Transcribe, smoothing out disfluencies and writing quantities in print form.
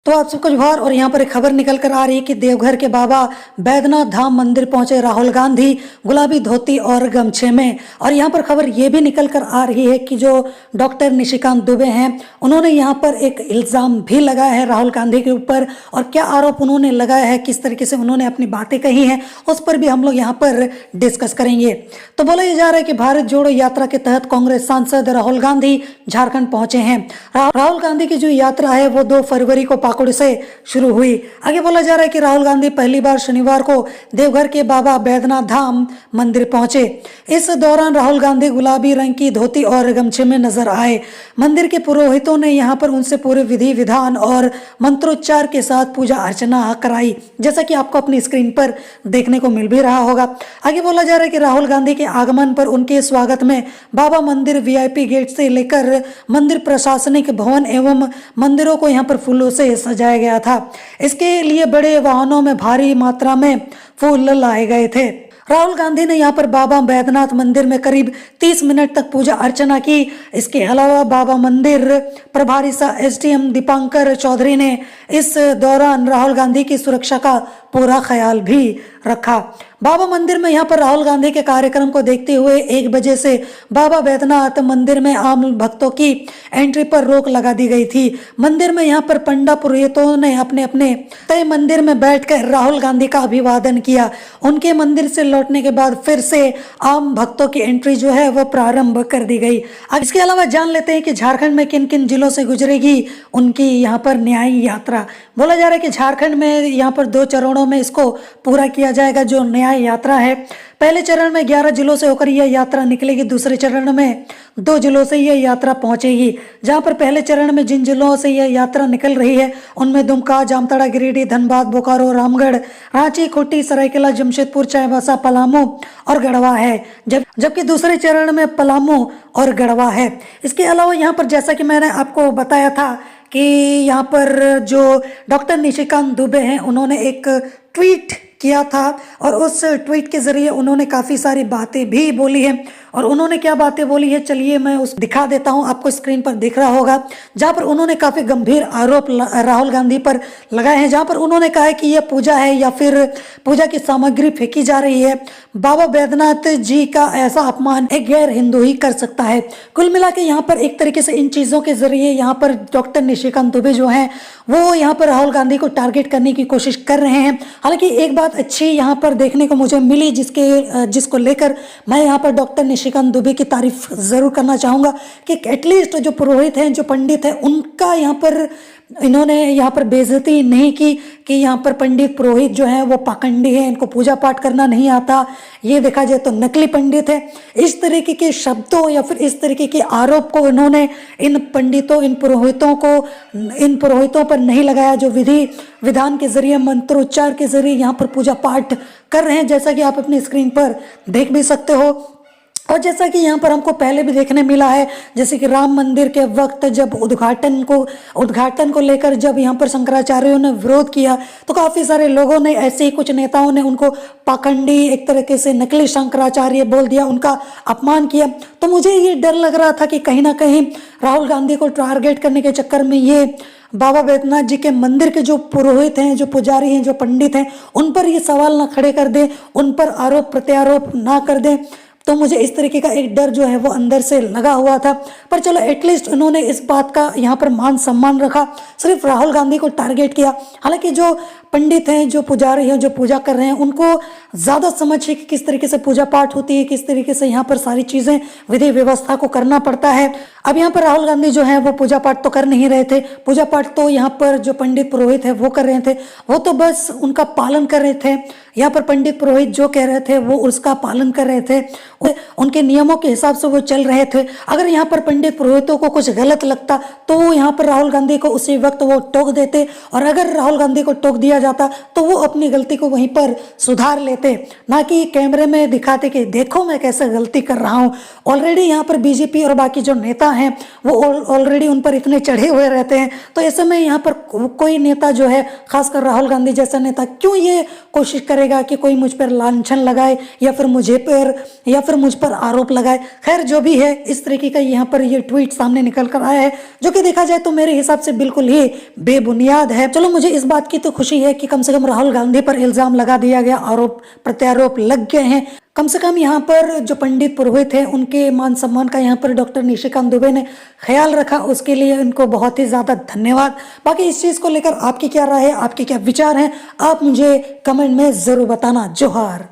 तो आप सबको जोहार। और यहाँ पर एक खबर निकल कर आ रही है कि देवघर के बाबा बैद्यनाथ धाम मंदिर पहुंचे राहुल गांधी गुलाबी धोती और गमछे में। और यहाँ पर खबर ये भी निकल कर आ रही है कि जो डॉक्टर निशिकांत दुबे हैं उन्होंने यहाँ पर एक इल्ज़ाम भी लगाया है राहुल गांधी के ऊपर। और क्या आरोप उन्होंने लगाया है, किस तरीके से उन्होंने अपनी बातें कही हैं, उस पर भी हम लोग यहाँ पर डिस्कस करेंगे। तो बोला जा रहा है कि भारत जोड़ो यात्रा के तहत कांग्रेस सांसद राहुल गांधी झारखंड पहुंचे हैं। राहुल गांधी की जो यात्रा है वो 2 फरवरी को पाकुड़ से शुरू हुई। आगे बोला जा रहा है कि राहुल गांधी पहली बार शनिवार को देवघर के बाबा बैद्यनाथ धाम मंदिर पहुंचे। इस दौरान राहुल गांधी गुलाबी रंग की धोती और गमछे में नजर आए। मंदिर के पुरोहितों ने यहां पर उनसे पूरे विधि विधान और मंत्रोच्चार के साथ पूजा अर्चना कराई, जैसा कि आपको अपनी स्क्रीन पर देखने को मिल भी रहा होगा। आगे बोला जा रहा है कि राहुल गांधी के आगमन पर उनके स्वागत में बाबा मंदिर वीआईपी गेट से लेकर मंदिर प्रशासनिक भवन एवं मंदिरों को यहाँ पर फूलों से सजाया गया था। इसके लिए बड़े वाहनों में भारी मात्रा में फूल लाए गए थे। राहुल गांधी ने यहाँ पर बाबा बैद्यनाथ मंदिर में करीब 30 मिनट तक पूजा अर्चना की। इसके अलावा बाबा मंदिर प्रभारी एसडीएम दीपांकर चौधरी ने इस दौरान राहुल गांधी की सुरक्षा का पूरा ख्याल भी रखा। बाबा मंदिर में यहाँ पर राहुल गांधी के कार्यक्रम को देखते हुए 1 बजे से बाबा बैद्यनाथ मंदिर में आम भक्तों की एंट्री पर रोक लगा दी गई थी। मंदिर में यहाँ पर पंडा पुरोहितों ने अपने अपने तय मंदिर में बैठकर राहुल गांधी का अभिवादन किया। उनके मंदिर से लौटने के बाद फिर से आम भक्तों की एंट्री जो है वो प्रारंभ कर दी गई। अब इसके अलावा जान लेते हैं कि झारखंड में किन किन जिलों से गुजरेगी उनकी यहाँ पर न्याय यात्रा। बोला जा रहा है कि झारखंड में यहाँ पर 2 चरणों में इसको पूरा किया जाएगा। जो न्याय यात्रा है, पहले चरण में 11 जिलों से होकर यह यात्रा निकलेगी। दूसरे चरण में 2 जिलों से यह यात्रा पहुंचेगी। जहां पर पहले चरण में जिन जिलों से यह यात्रा निकल रही है उनमें दुमका, जामताड़ा, गिरिडीह, धनबाद, बोकारो, रामगढ़, रांची, खूंटी, सरायकेला, जमशेदपुर, चाईबासा, पलामू और गढ़वा है। जबकि दूसरे चरण में पलामू और गढ़वा है। इसके अलावा यहाँ पर जैसा कि मैंने आपको बताया था कि यहाँ पर जो डॉक्टर निशिकांत दुबे हैं उन्होंने एक ट्वीट किया था और उस ट्वीट के जरिए उन्होंने काफ़ी सारी बातें भी बोली हैं। और उन्होंने क्या बातें बोली है चलिए मैं उस दिखा देता हूं, आपको स्क्रीन पर दिख रहा होगा। जहां पर उन्होंने काफ़ी गंभीर आरोप राहुल गांधी पर लगाए हैं। जहां पर उन्होंने कहा है कि यह पूजा है या फिर पूजा की सामग्री फेंकी जा रही है। बाबा बैद्यनाथ जी का ऐसा अपमान एक गैर हिंदू ही कर सकता है। कुल मिला के यहाँ पर एक तरीके से इन चीज़ों के जरिए यहाँ पर डॉक्टर निशिकांत दुबे जो हैं वो यहाँ पर राहुल गांधी को टारगेट करने की कोशिश कर रहे हैं। हालांकि एक बात अच्छी यहाँ पर देखने को मुझे मिली जिसको लेकर मैं यहाँ पर डॉक्टर निशिकांत दुबे की तारीफ जरूर करना चाहूँगा कि एटलीस्ट जो पुरोहित हैं, जो पंडित हैं, उनका यहाँ पर इन्होंने यहाँ पर बेइज्जती नहीं की कि यहाँ पर पंडित पुरोहित जो हैं वो पाखंडी हैं, इनको पूजा पाठ करना नहीं आता, ये देखा जाए तो नकली पंडित है। इस तरीके के शब्दों या फिर इस तरीके के आरोप को इन्होंने इन पंडितों, इन पुरोहितों पर नहीं लगाया जो विधि विधान के जरिए, मंत्रोच्चार के जरिए यहाँ पर पूजा पाठ कर रहे हैं, जैसा कि आप अपनी स्क्रीन पर देख भी सकते हो। और जैसा कि यहाँ पर हमको पहले भी देखने मिला है, जैसे कि राम मंदिर के वक्त जब उद्घाटन को लेकर जब यहाँ पर शंकराचार्यों ने विरोध किया तो काफ़ी सारे लोगों ने, ऐसे ही कुछ नेताओं ने उनको पाखंडी, एक तरीके से नकली शंकराचार्य बोल दिया, उनका अपमान किया। तो मुझे ये डर लग रहा था कि कहीं ना कहीं राहुल गांधी को टारगेट करने के चक्कर में ये बाबा बैद्यनाथ जी के मंदिर के जो पुरोहित हैं, जो पुजारी हैं, जो पंडित हैं, उन पर ये सवाल ना खड़े कर दें, उन पर आरोप प्रत्यारोप ना कर दें। तो मुझे इस तरीके का एक डर जो है वो अंदर से लगा हुआ था। पर चलो एटलीस्ट उन्होंने इस बात का यहाँ पर मान सम्मान रखा, सिर्फ राहुल गांधी को टारगेट किया। हालांकि जो पंडित हैं, जो पुजारी हैं, जो पूजा कर रहे हैं, उनको ज़्यादा समझ है कि किस तरीके से पूजा पाठ होती है, किस तरीके से यहाँ पर सारी चीज़ें, विधि व्यवस्था को करना पड़ता है। अब यहाँ पर राहुल गांधी जो है वो पूजा पाठ तो कर नहीं रहे थे। पूजा पाठ तो यहाँ पर जो पंडित पुरोहित है वो कर रहे थे, वो तो बस उनका पालन कर रहे थे। यहाँ पर पंडित पुरोहित जो कह रहे थे वो उसका पालन कर रहे थे, उनके नियमों के हिसाब से वो चल रहे थे। अगर यहाँ पर पंडित पुरोहितों को कुछ गलत लगता तो वो यहाँ पर राहुल गांधी को उसी वक्त वो टोक देते, और अगर राहुल गांधी को टोक दिया जाता तो वो अपनी गलती को वहीं पर सुधार लेते, ना कि कैमरे में दिखाते कि देखो मैं कैसे गलती कर रहा हूँ। ऑलरेडी यहाँ पर बीजेपी और बाकी जो नेता हैं वो ऑलरेडी उन पर इतने चढ़े हुए रहते हैं। तो ऐसे में यहाँ पर कोई नेता जो है, खासकर राहुल गांधी जैसा नेता, क्यों ये कोशिश करे करेगा कि कोई मुझ पर लांछन लगाए या फिर मुझ पर आरोप लगाए। खैर जो भी है, इस तरीके का यहाँ पर ये ट्वीट सामने निकल कर आया है, जो कि देखा जाए तो मेरे हिसाब से बिल्कुल ही बेबुनियाद है। चलो, मुझे इस बात की तो खुशी है कि कम से कम राहुल गांधी पर इल्जाम लगा दिया गया, आरोप प्रत्यारोप लग गए हैं। कम से कम यहाँ पर जो पंडित पुरोहित हैं उनके मान सम्मान का यहाँ पर डॉक्टर निशिकांत दुबे ने ख्याल रखा, उसके लिए उनको बहुत ही ज़्यादा धन्यवाद। बाकी इस चीज़ को लेकर आपकी क्या राय है, आपके क्या विचार हैं, आप मुझे कमेंट में ज़रूर बताना। जोहार।